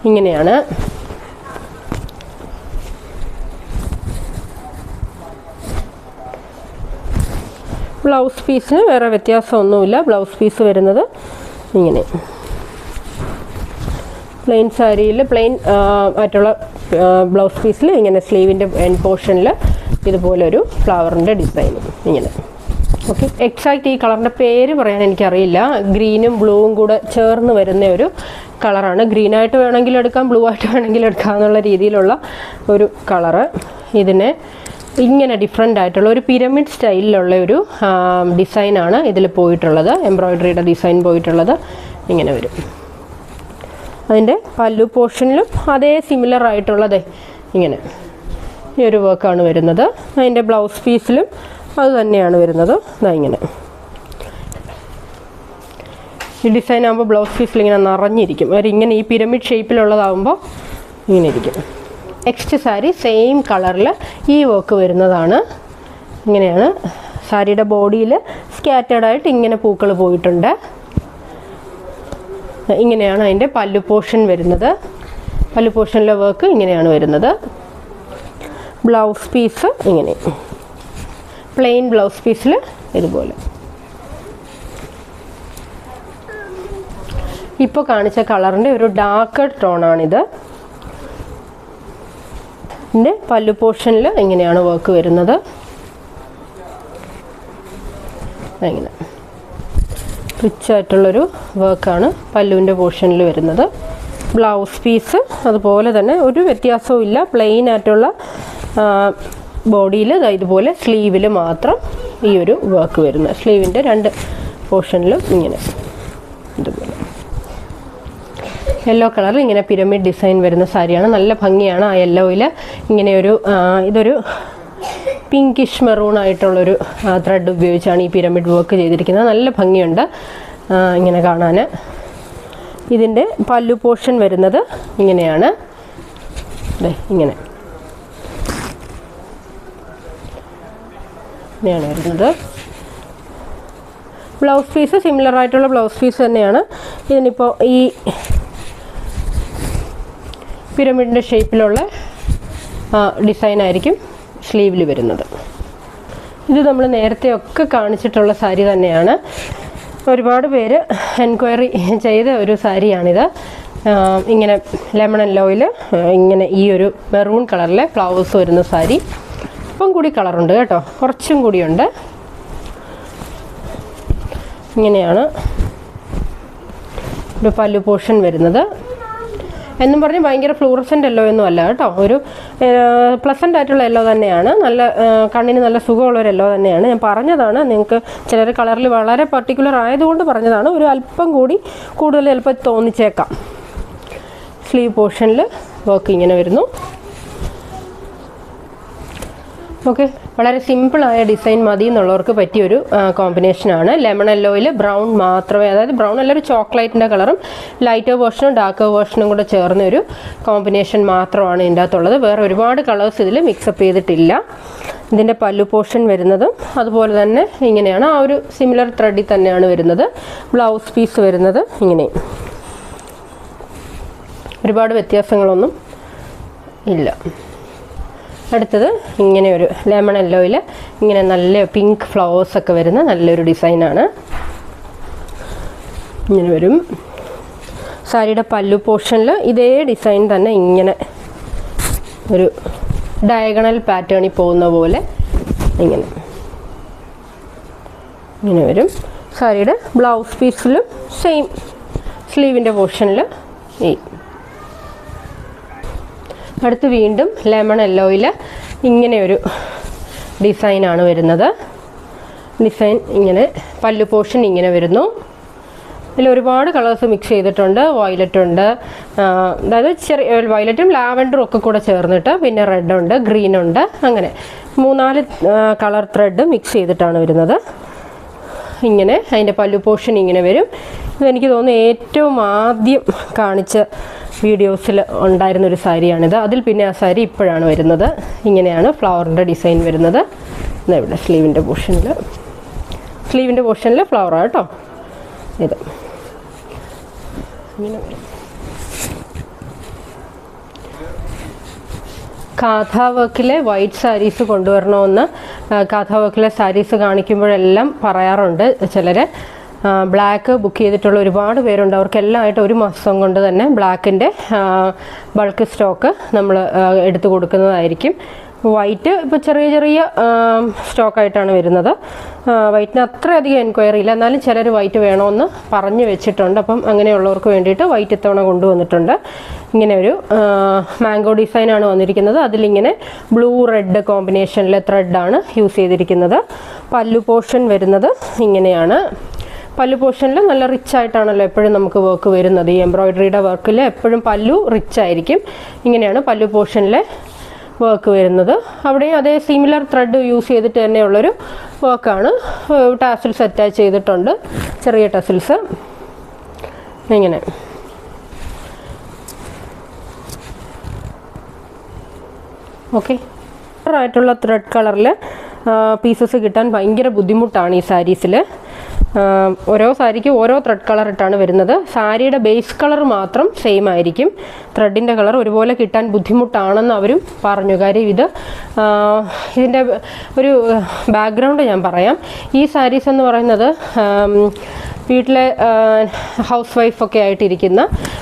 ഇങ്ങനെയാണ്. ബ്ലൗസ് പീസിന് വേറെ വ്യത്യാസമൊന്നുമില്ല. ബ്ലൗസ് പീസ് വരുന്നത് ഇങ്ങനെ പ്ലെയിൻ സാരിയിൽ പ്ലെയിൻ ആയിട്ടുള്ള ബ്ലൗസ് പീസിൽ ഇങ്ങനെ സ്ലീവിൻ്റെ എൻഡ് പോർഷനിൽ ഇതുപോലെ ഒരു ഫ്ലവറിൻ്റെ ഡിസൈൻ ഇങ്ങനെ. ഓക്കെ, എക്സാക്റ്റ് ഈ കളറിൻ്റെ പേര് പറയാൻ എനിക്കറിയില്ല. ഗ്രീനും ബ്ലൂവും കൂടെ ചേർന്ന് വരുന്ന ഒരു കളറാണ്. ഗ്രീനായിട്ട് വേണമെങ്കിലും എടുക്കാം, ബ്ലൂ ആയിട്ട് വേണമെങ്കിലും എടുക്കാം എന്നുള്ള രീതിയിലുള്ള ഒരു കളറ്. ഇതിനെ ഇങ്ങനെ ഡിഫറെൻ്റ് ആയിട്ടുള്ള ഒരു പിരമിഡ് സ്റ്റൈലിലുള്ള ഒരു ഡിസൈനാണ് ഇതിൽ പോയിട്ടുള്ളത്. എംബ്രോയ്ഡറിയുടെ ഡിസൈൻ പോയിട്ടുള്ളത് ഇങ്ങനെ വരും. അതിൻ്റെ പല്ലു പോർഷനിലും അതേ സിമിലർ ആയിട്ടുള്ളത് ഇങ്ങനെ ഈ ഒരു വർക്കാണ് വരുന്നത്. അതിൻ്റെ ബ്ലൗസ് പീസിലും അത് തന്നെയാണ് വരുന്നത്. ഇതാ ഇങ്ങനെ ഈ ഡിസൈൻ ആകുമ്പോൾ ബ്ലൗസ് പീസിൽ ഇങ്ങനെ നിറഞ്ഞിരിക്കും. ഇങ്ങനെ ഈ പിരമിഡ് ഷേപ്പിലുള്ളതാകുമ്പോൾ ഇങ്ങനെ ഇരിക്കും. നെക്സ്റ്റ് സാരി സെയിം കളറിൽ ഈ വർക്ക് വരുന്നതാണ്. ഇങ്ങനെയാണ് സാരിയുടെ ബോഡിയിൽ സ്കാറ്റേഡായിട്ട് ഇങ്ങനെ പൂക്കൾ പോയിട്ടുണ്ട്. ഇങ്ങനെയാണ് അതിൻ്റെ പല്ലു പോർഷൻ വരുന്നത്. പല്ലു പോർഷനിലെ വർക്ക് ഇങ്ങനെയാണ് വരുന്നത്. ബ്ലൗസ് പീസ് ഇങ്ങനെ പ്ലെയിൻ ബ്ലൗസ് പീസിൽ ഇതുപോലെ. ഇപ്പോൾ കാണിച്ച കളറിൻ്റെ ഒരു ഡാർക്ക് ടോണാണിത്. ഇതിൻ്റെ പല്ലു പോർഷനിൽ ഇങ്ങനെയാണ് വർക്ക് വരുന്നത്. ഇങ്ങനെ റിച്ചായിട്ടുള്ളൊരു വർക്കാണ് പല്ലുവിൻ്റെ പോർഷനിൽ വരുന്നത്. ബ്ലൗസ് പീസ് അതുപോലെ തന്നെ ഒരു വ്യത്യാസവും ഇല്ല. പ്ലെയിൻ ആയിട്ടുള്ള ബോഡിയിൽ ഇതുപോലെ സ്ലീവിൽ മാത്രം ഈ ഒരു വർക്ക് വരുന്നത്. സ്ലീവിൻ്റെ രണ്ട് പോർഷനിലും ഇങ്ങനെ ഇതുപോലെ യെല്ലോ കളറിൽ ഇങ്ങനെ പിരമിഡ് ഡിസൈൻ വരുന്ന സാരിയാണ്. നല്ല ഭംഗിയാണ്. ആ യെല്ലോയിൽ ഇങ്ങനെയൊരു ഇതൊരു പിങ്കിഷ് മെറൂൺ ആയിട്ടുള്ളൊരു ത്രെഡ് ഉപയോഗിച്ചാണ് ഈ പിരമിഡ് വർക്ക് ചെയ്തിരിക്കുന്നത്. നല്ല ഭംഗിയുണ്ട് ഇങ്ങനെ കാണാൻ. ഇതിൻ്റെ പല്ലു പോർഷൻ വരുന്നത് ഇങ്ങനെയാണ്. ഇങ്ങനെയാണ് വരുന്നത്. ബ്ലൗസ് പീസ് സിമിലർ ആയിട്ടുള്ള ബ്ലൗസ് പീസ് തന്നെയാണ്. ഇതിനിപ്പോൾ ഈ പിരമിഡിൻ്റെ ഷേപ്പിലുള്ള ഡിസൈനായിരിക്കും സ്ലീവിൽ വരുന്നത്. ഇത് നമ്മൾ നേരത്തെ ഒക്കെ കാണിച്ചിട്ടുള്ള സാരി തന്നെയാണ്. ഒരുപാട് പേര് എൻക്വയറി ചെയ്ത ഒരു സാരിയാണിത്. ഇങ്ങനെ ലെമൺ യെല്ലോയിൽ ഇങ്ങനെ ഈ ഒരു മെറൂൺ കളറിലെ ഫ്ലവേഴ്സ് വരുന്ന സാരി. ഇപ്പം കൂടി കളറുണ്ട് കേട്ടോ, കുറച്ചും കൂടിയുണ്ട്. ഇങ്ങനെയാണ് ഒരു പല്ലു പോർഷൻ വരുന്നത്. എന്നും പറഞ്ഞ് ഭയങ്കര ഫ്ലൂറസെൻ്റ് യെല്ലോ ഒന്നും അല്ല കേട്ടോ. ഒരു പ്ലസൻ്റ് ആയിട്ടുള്ള യെല്ലോ തന്നെയാണ്. നല്ല കണ്ണിന് നല്ല സുഖമുള്ളൊരു യെല്ലോ തന്നെയാണ്. ഞാൻ പറഞ്ഞതാണ്, നിങ്ങൾക്ക് ചിലർ കളറിൽ വളരെ പർട്ടിക്കുലർ ആയതുകൊണ്ട് പറഞ്ഞതാണ്. ഒരു അല്പം കൂടി കൂടുതൽ ചിലപ്പോൾ തോന്നിച്ചേക്കാം. സ്ലീവ് പോർഷനിൽ വർക്ക് ഇങ്ങനെ വരുന്നു. ഓക്കെ, വളരെ സിമ്പിളായ ഡിസൈൻ മതി എന്നുള്ളവർക്ക് പറ്റിയൊരു കോമ്പിനേഷനാണ്. ലെമൺ യെല്ലോയിൽ ബ്രൗൺ മാത്രമേ, അതായത് ബ്രൗൺ അല്ല, ഒരു ചോക്ലേറ്റിൻ്റെ കളറും ലൈറ്റർ വേർഷനും ഡാർക്ക് വേർഷനും കൂടെ ചേർന്ന ഒരു കോമ്പിനേഷൻ മാത്രമാണ് ഇതിൻ്റെ അകത്തുള്ളത്. വേറെ ഒരുപാട് കളേഴ്സ് ഇതിൽ മിക്സപ്പ് ചെയ്തിട്ടില്ല. ഇതിൻ്റെ പല്ലു പോർഷൻ വരുന്നതും അതുപോലെ തന്നെ ഇങ്ങനെയാണ്. ആ ഒരു സിമിലർ ത്രെഡിൽ തന്നെയാണ് വരുന്നത്. ബ്ലൗസ് പീസ് വരുന്നത് ഇങ്ങനെ. ഒരുപാട് വ്യത്യാസങ്ങളൊന്നും ഇല്ല. അടുത്തത് ഇങ്ങനെ ഒരു ലെമൺ യെല്ലോയിൽ ഇങ്ങനെ നല്ല പിങ്ക് ഫ്ലവേഴ്സൊക്കെ വരുന്ന നല്ലൊരു ഡിസൈനാണ്. ഇങ്ങനെ വരും. സാരിയുടെ പല്ലു പോർഷനിൽ ഇതേ ഡിസൈൻ തന്നെ ഇങ്ങനെ ഒരു ഡയഗണൽ പാറ്റേണിൽ പോകുന്ന പോലെ ഇങ്ങനെ വരും. സാരിയുടെ ബ്ലൗസ് പീസിലും സെയിം സ്ലീവിൻ്റെ പോർഷനിൽ ഈ. അടുത്ത് വീണ്ടും ലെമൺ യെല്ലോയിൽ ഇങ്ങനെ ഒരു ഡിസൈനാണ് വരുന്നത്. ഡിസൈൻ ഇങ്ങനെ പല്ലു പോർഷൻ ഇങ്ങനെ വരുന്നു. ഇതിൽ ഒരുപാട് കളേഴ്സ് മിക്സ് ചെയ്തിട്ടുണ്ട്. വയലറ്റ് ഉണ്ട്, അതായത് ചെറിയ വയലറ്റും ലാവൻഡറും ഒക്കെ കൂടെ ചേർന്നിട്ട്, പിന്നെ റെഡ് ഉണ്ട്, ഗ്രീൻ ഉണ്ട്, അങ്ങനെ 3-4 കളർ ത്രെഡ് മിക്സ് ചെയ്തിട്ടാണ് വരുന്നത്. ഇങ്ങനെ അതിൻ്റെ പല്ലു പോർഷൻ ഇങ്ങനെ വരും. ഇതെനിക്ക് തോന്നുന്നു ഏറ്റവും ആദ്യം കാണിച്ച വീഡിയോസിൽ ഉണ്ടായിരുന്നൊരു സാരിയാണിത്. അതിൽ പിന്നെ ആ സാരി ഇപ്പോഴാണ് വരുന്നത്. ഇങ്ങനെയാണ് ഫ്ലവറിൻ്റെ ഡിസൈൻ വരുന്നത്. ഇവിടെ സ്ലീവിൻ്റെ പോർഷനിൽ ഫ്ലവറാണ് കേട്ടോ. ഇത് ഇങ്ങനെ വരും. കാഥാ വർക്കിലെ വൈറ്റ് സാരീസ് കൊണ്ടുവരണമെന്ന് കാഥാ വർക്കിലെ സാരീസ് കാണിക്കുമ്പോഴെല്ലാം പറയാറുണ്ട് ചിലർ. ബ്ലാക്ക് ബുക്ക് ചെയ്തിട്ടുള്ള ഒരുപാട് പേരുണ്ട്. അവർക്കെല്ലാം ആയിട്ട് 1 മാസം കൊണ്ട് തന്നെ ബ്ലാക്കിൻ്റെ ബൾക്ക് സ്റ്റോക്ക് നമ്മൾ എടുത്തു കൊടുക്കുന്നതായിരിക്കും. വൈറ്റ് ഇപ്പോൾ ചെറിയ സ്റ്റോക്കായിട്ടാണ് വരുന്നത്. വൈറ്റിന് അത്രയധികം എൻക്വയറി ഇല്ല, എന്നാലും ചിലർ വൈറ്റ് വേണമെന്ന് പറഞ്ഞു വെച്ചിട്ടുണ്ട്. അപ്പം അങ്ങനെയുള്ളവർക്ക് വേണ്ടിയിട്ട് വൈറ്റ് ഇത്തവണ കൊണ്ടുവന്നിട്ടുണ്ട്. ഇങ്ങനെ ഒരു മാംഗോ ഡിസൈനാണ് വന്നിരിക്കുന്നത്. അതിലിങ്ങനെ ബ്ലൂ റെഡ് കോമ്പിനേഷനിലെ ത്രെഡാണ് യൂസ് ചെയ്തിരിക്കുന്നത്. പല്ലു പോർഷൻ വരുന്നത് ഇങ്ങനെയാണ്. പല്ലു പോർഷനിൽ നല്ല റിച്ച് ആയിട്ടാണല്ലോ എപ്പോഴും നമുക്ക് വർക്ക് വരുന്നത്. ഈ എംബ്രോയിഡറിയുടെ വർക്കിൽ എപ്പോഴും പല്ലു റിച്ച് ആയിരിക്കും. ഇങ്ങനെയാണ് പല്ലു പോർഷനിലെ വർക്ക് വരുന്നത്. അവിടെയും അതേ സിമിലർ ത്രെഡ് യൂസ് ചെയ്തിട്ട് തന്നെയുള്ളൊരു വർക്കാണ്. ടാസിൽസ് അറ്റാച്ച് ചെയ്തിട്ടുണ്ട്, ചെറിയ ടാസിൽസ് ഇങ്ങനെ. ഓക്കെ, ആയിട്ടുള്ള ത്രെഡ് കളറിൽ പീസസ് കിട്ടാൻ ഭയങ്കര ബുദ്ധിമുട്ടാണ് ഈ സാരീസിൽ. ഓരോ സാരിക്ക് ഓരോ ത്രെഡ് കളർ ഇട്ടാണ് വരുന്നത്. സാരിയുടെ ബേസ് കളർ മാത്രം സെയിം ആയിരിക്കും, ത്രെഡിൻ്റെ കളർ ഒരുപോലെ കിട്ടാൻ ബുദ്ധിമുട്ടാണെന്ന് അവരും പറഞ്ഞു. കാര്യം ഇതിൻ്റെ ഒരു ബാക്ക്ഗ്രൗണ്ട് ഞാൻ പറയാം. ഈ സാരീസ് എന്ന് പറയുന്നത് വീട്ടിലെ ഹൗസ് വൈഫൊക്കെ ആയിട്ടിരിക്കുന്ന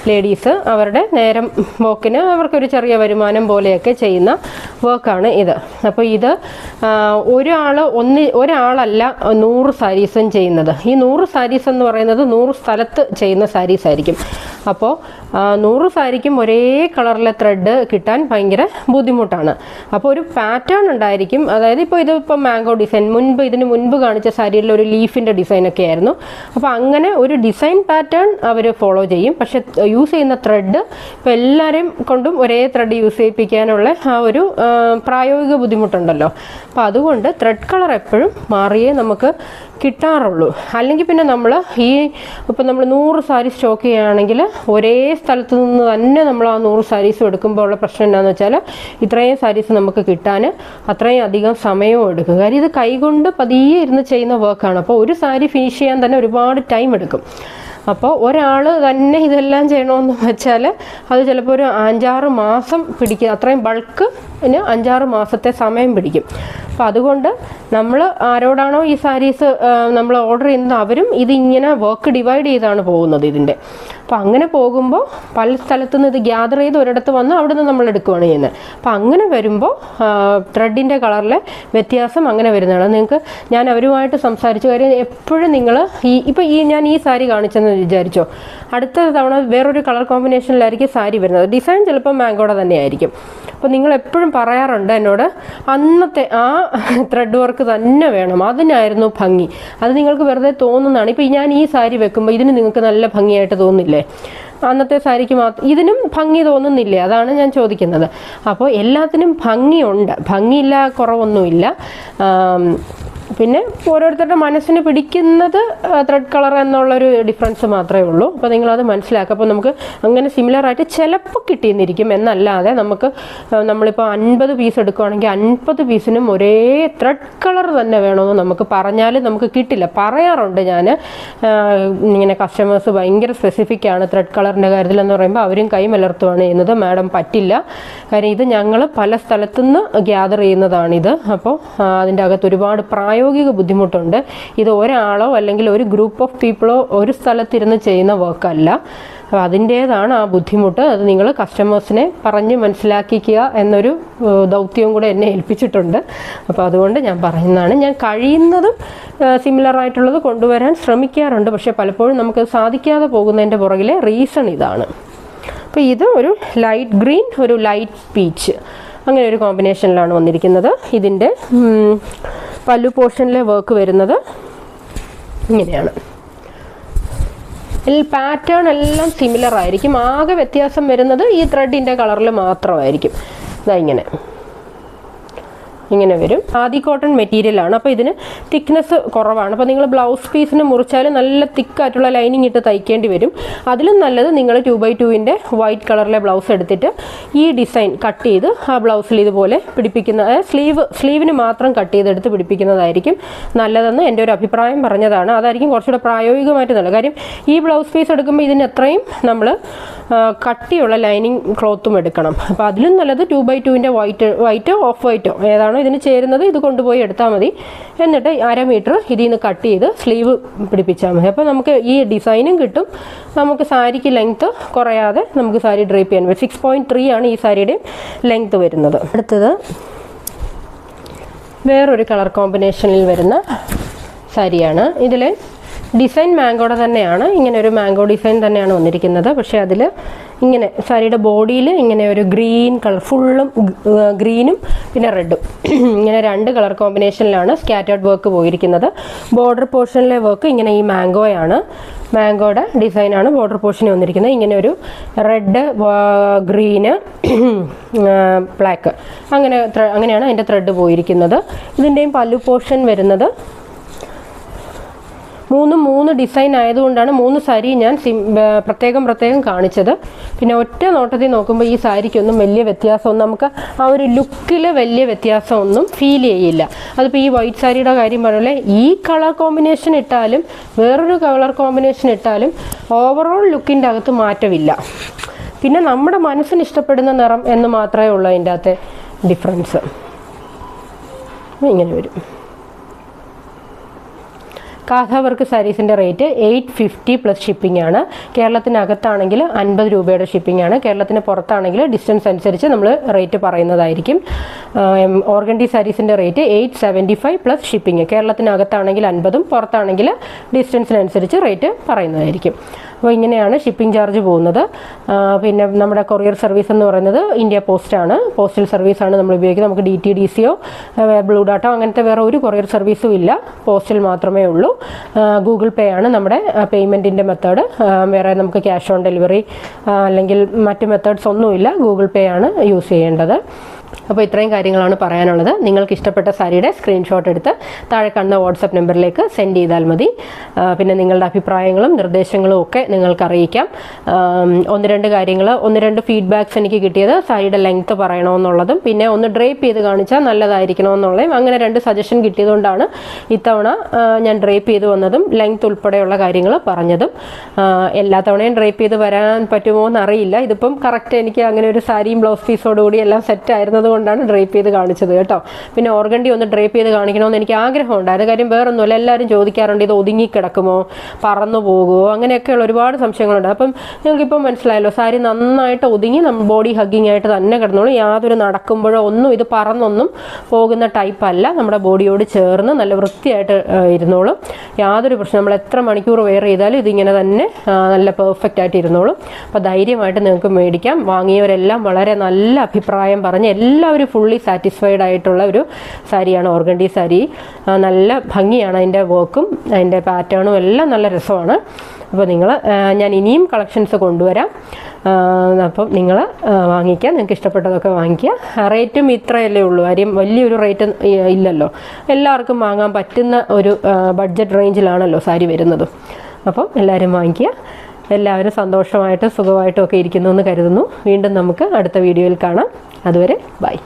ലേഡീസ് അവരുടെ നേരം പോക്കിന് അവർക്കൊരു ചെറിയ വരുമാനം പോലെയൊക്കെ ചെയ്യുന്ന വർക്കാണ് ഇത്. അപ്പോൾ ഇത് ഒരാളല്ല 100 സാരീസും ചെയ്യുന്നത്. ഈ 100 സാരീസ് എന്ന് പറയുന്നത് 100 സ്ഥലത്ത് ചെയ്യുന്ന സാരീസ് ആയിരിക്കും. അപ്പോൾ 100 സാരിക്കും ഒരേ കളറിലെ ത്രെഡ് കിട്ടാൻ ഭയങ്കര ബുദ്ധിമുട്ടാണ്. അപ്പോൾ ഒരു പാറ്റേൺ ഉണ്ടായിരിക്കും. അതായത് ഇതിപ്പോൾ മാംഗോ ഡിസൈൻ, ഇതിന് മുൻപ് കാണിച്ച സാരിയിൽ ഒരു ലീഫിൻ്റെ ഡിസൈനൊക്കെ ആയിരുന്നു. അപ്പോൾ അങ്ങനെ ഒരു ഡിസൈൻ പാറ്റേൺ അവർ ഫോളോ ചെയ്യും. പക്ഷെ യൂസ് ചെയ്യുന്ന ത്രെഡ് ഇപ്പോൾ എല്ലാവരെയും കൊണ്ടും ഒരേ ത്രെഡ് യൂസ് ചെയ്യിപ്പിക്കാനുള്ള ആ ഒരു പ്രായോഗിക ബുദ്ധിമുട്ടുണ്ടല്ലോ. അപ്പോൾ അതുകൊണ്ട് ത്രെഡ് കളർ എപ്പോഴും മാറിയേ നമുക്ക് കിട്ടാറുള്ളൂ. അല്ലെങ്കിൽ പിന്നെ നമ്മൾ ഇപ്പം നമ്മൾ 100 സാരി സ്റ്റോക്ക് ചെയ്യുകയാണെങ്കിൽ ഒരേ സ്ഥലത്ത് നിന്ന് തന്നെ നമ്മൾ ആ 100 സാരീസും എടുക്കുമ്പോൾ ഉള്ള പ്രശ്നം എന്താണെന്ന് വെച്ചാൽ ഇത്രയും സാരീസ് നമുക്ക് കിട്ടാൻ അത്രയും അധികം സമയവും എടുക്കും. കാര്യം ഇത് കൈകൊണ്ട് പതിയെ ഇരുന്ന് ചെയ്യുന്ന വർക്കാണ്. അപ്പോൾ ഒരു സാരി ഫിനിഷ് ചെയ്യാൻ തന്നെ ഒരുപാട് ടൈം എടുക്കും. അപ്പോൾ ഒരാൾ തന്നെ ഇതെല്ലാം ചെയ്യണമെന്ന് വെച്ചാൽ അത് ചിലപ്പോൾ ഒരു 5-6 മാസം പിടിക്കും. അത്രയും ബൾക്കിന് 5-6 മാസത്തെ സമയം പിടിക്കും. അപ്പോൾ അതുകൊണ്ട് നമ്മൾ ആരോടാണോ ഈ സാരീസ് നമ്മൾ ഓർഡർ ചെയ്യുന്നത് അവരും ഇതിങ്ങനെ വർക്ക് ഡിവൈഡ് ചെയ്താണ് പോകുന്നത് ഇതിൻ്റെ. അപ്പോൾ അങ്ങനെ പോകുമ്പോൾ പല സ്ഥലത്തു നിന്ന് ഇത് ഗ്യാദർ ചെയ്ത് ഒരിടത്ത് വന്ന് അവിടെ നിന്ന് നമ്മൾ എടുക്കുകയാണ് ചെയ്യുന്നത്. അപ്പോൾ അങ്ങനെ വരുമ്പോൾ ത്രെഡിൻ്റെ കളറിലെ വ്യത്യാസം അങ്ങനെ വരുന്നതാണ്. നിങ്ങൾക്ക് ഞാൻ അവരുമായിട്ട് സംസാരിച്ച കാര്യം എപ്പോഴും നിങ്ങൾ ഞാൻ ഈ സാരി കാണിച്ചെന്ന് വിചാരിച്ചോ, അടുത്ത തവണ വേറൊരു കളർ കോമ്പിനേഷനിലായിരിക്കും സാരി വരുന്നത്. ഡിസൈൻ ചിലപ്പോൾ മാംഗോയുടെ തന്നെ ആയിരിക്കും. അപ്പോൾ നിങ്ങൾ എപ്പോഴും പറയാറുണ്ട് എന്നോട് അന്നത്തെ ആ ത്രെഡ് വർക്ക് തന്നെ വേണം, അതിനായിരുന്നു ഭംഗി. അത് നിങ്ങൾക്ക് വെറുതെ തോന്നുന്നതാണ്. ഇപ്പോൾ ഞാൻ ഈ സാരി വെക്കുമ്പോൾ ഇതിന് നിങ്ങൾക്ക് നല്ല ഭംഗിയായിട്ട് തോന്നില്ലേ? അന്നത്തെ സാരിക്ക് ഇതിനും ഭംഗി തോന്നുന്നില്ലേ? അതാണ് ഞാൻ ചോദിക്കുന്നത്. അപ്പോൾ എല്ലാത്തിനും ഭംഗിയുണ്ട്, ഭംഗിയില്ല കുറവൊന്നുമില്ല. പിന്നെ ഓരോരുത്തരുടെ മനസ്സിന് പിടിക്കുന്നത് ത്രെഡ് കളർ എന്നുള്ളൊരു ഡിഫറൻസ് മാത്രമേ ഉള്ളൂ. അപ്പോൾ നിങ്ങളത് മനസ്സിലാക്കുക. അപ്പോൾ നമുക്ക് അങ്ങനെ സിമിലറായിട്ട് ചിലപ്പോൾ കിട്ടിയെന്നിരിക്കും എന്നല്ലാതെ നമ്മളിപ്പോൾ 50 പീസ് എടുക്കുകയാണെങ്കിൽ 50 പീസിനും ഒരേ ത്രെഡ് കളർ തന്നെ വേണമെന്ന് നമുക്ക് പറഞ്ഞാൽ നമുക്ക് കിട്ടില്ല. പറയാറുണ്ട് ഞാൻ, ഇങ്ങനെ കസ്റ്റമേഴ്സ് ഭയങ്കര സ്പെസിഫിക് ആണ് ത്രെഡ് കളറിൻ്റെ കാര്യത്തിലെന്ന് പറയുമ്പോൾ അവരും കൈമലർത്തുകയാണ് ചെയ്യുന്നത്. മാഡം പറ്റില്ല, കാര്യം ഇത് ഞങ്ങൾ പല സ്ഥലത്തുനിന്ന് ഗ്യാദർ ചെയ്യുന്നതാണിത്. അപ്പോൾ അതിൻ്റെ അകത്ത് ഒരുപാട് പ്രായോഗിക ബുദ്ധിമുട്ടുണ്ട്. ഇത് ഒരാളോ അല്ലെങ്കിൽ ഒരു ഗ്രൂപ്പ് ഓഫ് പീപ്പിളോ ഒരു സ്ഥലത്തിരുന്ന് ചെയ്യുന്ന വർക്കല്ല. അപ്പോൾ അതിൻ്റേതാണ് ആ ബുദ്ധിമുട്ട്. അത് നിങ്ങൾ കസ്റ്റമേഴ്സിനെ പറഞ്ഞ് മനസ്സിലാക്കിക്കുക എന്നൊരു ദൗത്യവും കൂടെ എന്നെ ഏൽപ്പിച്ചിട്ടുണ്ട്. അപ്പോൾ അതുകൊണ്ട് ഞാൻ പറയുന്നതാണ്. ഞാൻ കഴിയുന്നതും സിമിലറായിട്ടുള്ളത് കൊണ്ടുവരാൻ ശ്രമിക്കാറുണ്ട്. പക്ഷേ പലപ്പോഴും നമുക്കത് സാധിക്കാതെ പോകുന്നതിൻ്റെ പുറകിലെ റീസൺ ഇതാണ്. അപ്പോൾ ഇത് ഒരു ലൈറ്റ് ഗ്രീൻ, ഒരു ലൈറ്റ് പീച്ച്, അങ്ങനെ ഒരു കോമ്പിനേഷനിലാണ് വന്നിരിക്കുന്നത്. ഇതിൻ്റെ പല്ലു പോർഷനിലെ വർക്ക് വരുന്നത് ഇങ്ങനെയാണ്. പാറ്റേൺ എല്ലാം സിമിലർ ആയിരിക്കും. ആകെ വ്യത്യാസം വരുന്നത് ഈ ത്രെഡിൻ്റെ കളറിൽ മാത്രമായിരിക്കും. ഇങ്ങനെ വരും. ആദി കോട്ടൺ മെറ്റീരിയലാണ്. അപ്പോൾ ഇതിന് തിക്നെസ് കുറവാണ്. അപ്പോൾ നിങ്ങൾ ബ്ലൗസ് പീസിന് മുറിച്ചാൽ നല്ല തിക്കായിട്ടുള്ള ലൈനിങ് ഇട്ട് തയ്ക്കേണ്ടി വരും. അതിലും നല്ലത് നിങ്ങൾ 2x2 വൈറ്റ് കളറിലെ ബ്ലൗസ് എടുത്തിട്ട് ഈ ഡിസൈൻ കട്ട് ചെയ്ത് ആ ബ്ലൗസിൽ ഇതുപോലെ പിടിപ്പിക്കുന്ന, സ്ലീവിന് മാത്രം കട്ട് ചെയ്തെടുത്ത് പിടിപ്പിക്കുന്നതായിരിക്കും നല്ലതെന്ന് എൻ്റെ ഒരു അഭിപ്രായം പറഞ്ഞതാണ്. അതായിരിക്കും കുറച്ചുകൂടെ പ്രായോഗികമായിട്ട് നല്ലത്. കാര്യം ഈ ബ്ലൗസ് പീസ് എടുക്കുമ്പോൾ ഇതിന് എത്രയും നമ്മൾ കട്ടിയുള്ള ലൈനിങ് ക്ലോത്തും എടുക്കണം. അപ്പോൾ അതിലും നല്ലത് 2x2 വൈറ്റോ ഓഫ് വൈറ്റോ ഏതാണോ ഇതിന് ചേരുന്നത് ഇത് കൊണ്ടുപോയി എടുത്താൽ മതി. എന്നിട്ട് 1/2 മീറ്റർ ഇതിൽ നിന്ന് കട്ട് ചെയ്ത് സ്ലീവ് പിടിപ്പിച്ചാൽ മതി. അപ്പോൾ നമുക്ക് ഈ ഡിസൈനും കിട്ടും, നമുക്ക് സാരിക്ക് ലെങ്ത്ത് കുറയാതെ നമുക്ക് സാരി ഡ്രേപ്പ് ചെയ്യാൻ പറ്റും. 6.3 ആണ് ഈ സാരിയുടെ ലെങ്ത്ത് വരുന്നത്. അടുത്തത് വേറൊരു കളർ കോമ്പിനേഷനിൽ വരുന്ന സാരിയാണ്. ഇതിൽ ഡിസൈൻ മാംഗോയുടെ തന്നെയാണ്, ഇങ്ങനെ ഒരു മാംഗോ ഡിസൈൻ തന്നെയാണ് വന്നിരിക്കുന്നത്. പക്ഷേ അതിൽ ഇങ്ങനെ സാരിയുടെ ബോഡിയിൽ ഇങ്ങനെ ഒരു ഗ്രീൻ കളർ, ഫുള്ളും ഗ്രീനും പിന്നെ റെഡും, ഇങ്ങനെ 2 കളർ കോമ്പിനേഷനിലാണ് സ്കാറ്റേർഡ് വർക്ക് പോയിരിക്കുന്നത്. ബോർഡർ പോർഷനിലെ വർക്ക് ഇങ്ങനെ ഈ മാംഗോയാണ്. മാംഗോയുടെ ഡിസൈനാണ് ബോർഡർ പോർഷന് വന്നിരിക്കുന്നത്. ഇങ്ങനെ ഒരു റെഡ്, ഗ്രീന്, ബ്ലാക്ക് അങ്ങനെയാണ് അതിൻ്റെ ത്രെഡ് പോയിരിക്കുന്നത്. ഇതിൻ്റെയും പല്ലു പോർഷൻ വരുന്നത് മൂന്ന് ഡിസൈൻ ആയതുകൊണ്ടാണ് 3 സാരി ഞാൻ പ്രത്യേകം കാണിച്ചത്. പിന്നെ ഒറ്റ നോട്ടത്തിൽ നോക്കുമ്പോൾ ഈ സാരിക്കൊന്നും വലിയ വ്യത്യാസമൊന്നും നമുക്ക് ആ ഒരു ലുക്കിൽ വലിയ വ്യത്യാസമൊന്നും ഫീൽ ചെയ്യില്ല. അതിപ്പോൾ ഈ വൈറ്റ് സാരിയുടെ കാര്യം പറഞ്ഞാൽ ഈ കളർ കോമ്പിനേഷൻ ഇട്ടാലും വേറൊരു കളർ കോമ്പിനേഷൻ ഇട്ടാലും ഓവറോൾ ലുക്കിൻ്റെ അകത്ത് മാറ്റമില്ല. പിന്നെ നമ്മുടെ മനസ്സിന് ഇഷ്ടപ്പെടുന്ന നിറം എന്ന് മാത്രമേ ഉള്ളൂ അതിൻ്റെ അകത്തെ ഡിഫറൻസ്. ഇങ്ങനെ വരും. കാഥ വർക്ക് സാരീസിൻ്റെ റേറ്റ് 850 പ്ലസ് ഷിപ്പിംഗ് ആണ്. കേരളത്തിനകത്താണെങ്കിൽ 50 രൂപയുടെ ഷിപ്പിംഗ് ആണ്. കേരളത്തിന് പുറത്താണെങ്കിൽ ഡിസ്റ്റൻസ് അനുസരിച്ച് നമ്മൾ റേറ്റ് പറയുന്നതായിരിക്കും. ഓർഗൻഡി സാരീസിൻ്റെ റേറ്റ് 875 പ്ലസ് ഷിപ്പിംഗ്. കേരളത്തിനകത്താണെങ്കിൽ 50, പുറത്താണെങ്കിൽ ഡിസ്റ്റൻസിനനുസരിച്ച് റേറ്റ് പറയുന്നതായിരിക്കും. അപ്പോൾ ഇങ്ങനെയാണ് ഷിപ്പിംഗ് ചാർജ് പോകുന്നത്. പിന്നെ നമ്മുടെ കൊറിയർ സർവീസ് എന്ന് പറയുന്നത് ഇന്ത്യ പോസ്റ്റാണ്. പോസ്റ്റൽ സർവീസാണ് നമ്മൾ ഉപയോഗിക്കുന്നത്. നമുക്ക് DTDCയോ ബ്ലൂ ഡാട്ടോ അങ്ങനത്തെ വേറെ ഒരു കൊറിയർ സർവീസും ഇല്ല. പോസ്റ്റൽ മാത്രമേ ഉള്ളൂ. ഗൂഗിൾ പേ ആണ് നമ്മുടെ പേയ്മെൻറ്റിൻ്റെ മെത്തേഡ്. വേറെ നമുക്ക് ക്യാഷ് ഓൺ ഡെലിവറി അല്ലെങ്കിൽ മറ്റ് മെത്തേഡ്സ് ഒന്നുമില്ല. ഗൂഗിൾ പേ ആണ് യൂസ് ചെയ്യേണ്ടത്. അപ്പോൾ ഇത്രയും കാര്യങ്ങളാണ് പറയാനുള്ളത്. നിങ്ങൾക്ക് ഇഷ്ടപ്പെട്ട സാരിയുടെ സ്ക്രീൻഷോട്ട് എടുത്ത് താഴെ കാണുന്ന വാട്സപ്പ് നമ്പറിലേക്ക് സെൻഡ് ചെയ്താൽ മതി. പിന്നെ നിങ്ങളുടെ അഭിപ്രായങ്ങളും നിർദ്ദേശങ്ങളും ഒക്കെ നിങ്ങൾക്ക് അറിയിക്കാം. 1-2 കാര്യങ്ങൾ, 1-2 ഫീഡ്ബാക്ക്സ് എനിക്ക് കിട്ടിയത് സാരിയുടെ ലെങ്ത്ത് പറയണമെന്നുള്ളതും പിന്നെ ഒന്ന് ഡ്രേപ്പ് ചെയ്ത് കാണിച്ചാൽ നല്ലതായിരിക്കണമെന്നുള്ളതും അങ്ങനെ 2 സജഷൻ കിട്ടിയതുകൊണ്ടാണ് ഇത്തവണ ഞാൻ ഡ്രേപ്പ് ചെയ്ത് വന്നതും ലെങ്ത്ത് ഉൾപ്പെടെയുള്ള കാര്യങ്ങൾ പറഞ്ഞതും. എല്ലാ തവണയും ഡ്രേപ്പ് ചെയ്ത് വരാൻ പറ്റുമോ എന്നറിയില്ല. ഇതിപ്പം കറക്റ്റ് എനിക്ക് അങ്ങനെ ഒരു സാരിയും ബ്ലൗസ് പീസോടുകൂടി എല്ലാം സെറ്റ് ആയിരുന്നത് കൊണ്ടാണ് ഡ്രേപ്പ് ചെയ്ത് കാണിച്ചത് കേട്ടോ. പിന്നെ ഓർഗൻഡി ഒന്ന് ഡ്രേപ്പ് ചെയ്ത് കാണിക്കണമെന്ന് എനിക്ക് ആഗ്രഹമുണ്ടായിരുന്നു. കാര്യം വേറൊന്നുമില്ല, എല്ലാവരും ചോദിക്കാറുണ്ട് ഇത് ഒതുങ്ങിക്കിടക്കുമോ, പറന്നു പോകുമോ, അങ്ങനെയൊക്കെയുള്ള ഒരുപാട് സംശയങ്ങളുണ്ട്. അപ്പം ഞങ്ങൾക്കിപ്പം മനസ്സിലായല്ലോ, സാരി നന്നായിട്ട് ഒതുങ്ങി നമ്മൾ ബോഡി ഹഗ്ഗിങ് ആയിട്ട് തന്നെ കിടന്നോളൂ. യാതൊരു നടക്കുമ്പോഴോ ഒന്നും ഇത് പറന്നൊന്നും പോകുന്ന ടൈപ്പ് അല്ല. നമ്മുടെ ബോഡിയോട് ചേർന്ന് നല്ല വൃത്തിയായിട്ട് ഇരുന്നോളും. യാതൊരു പ്രശ്നം, നമ്മൾ എത്ര മണിക്കൂർ വെയർ ചെയ്താലും ഇതിങ്ങനെ തന്നെ നല്ല പെർഫെക്റ്റ് ആയിട്ട് ഇരുന്നോളും. അപ്പോൾ ധൈര്യമായിട്ട് നിങ്ങൾക്ക് മേടിക്കാം. വാങ്ങിയവരെല്ലാം വളരെ നല്ല അഭിപ്രായം പറഞ്ഞ് എല്ലാവരും ഫുള്ളി സാറ്റിസ്ഫൈഡ് ആയിട്ടുള്ള ഒരു സാരിയാണ് ഓർഗൻഡി സാരി. നല്ല ഭംഗിയാണ് അതിൻ്റെ വർക്കും അതിൻ്റെ പാറ്റേണും എല്ലാം നല്ല രസമാണ്. അപ്പോൾ ഞാൻ ഇനിയും കളക്ഷൻസ് കൊണ്ടുവരാം. അപ്പം നിങ്ങൾ വാങ്ങിക്കുക, നിങ്ങൾക്ക് ഇഷ്ടപ്പെട്ടതൊക്കെ വാങ്ങിക്കുക. റേറ്റും ഇത്രയല്ലേ ഉള്ളൂ, കാര്യം വലിയൊരു റേറ്റ് ഇല്ലല്ലോ. എല്ലാവർക്കും വാങ്ങാൻ പറ്റുന്ന ഒരു ബഡ്ജറ്റ് റേഞ്ചിലാണല്ലോ സാരി വരുന്നത്. അപ്പം എല്ലാവരും വാങ്ങിക്കുക. എല്ലാവരും സന്തോഷമായിട്ടും സുഖമായിട്ടും ഒക്കെ ഇരിക്കുന്നു എന്ന് കരുതുന്നു. വീണ്ടും നമുക്ക് അടുത്ത വീഡിയോയിൽ കാണാം. അതുവരെ ബൈ.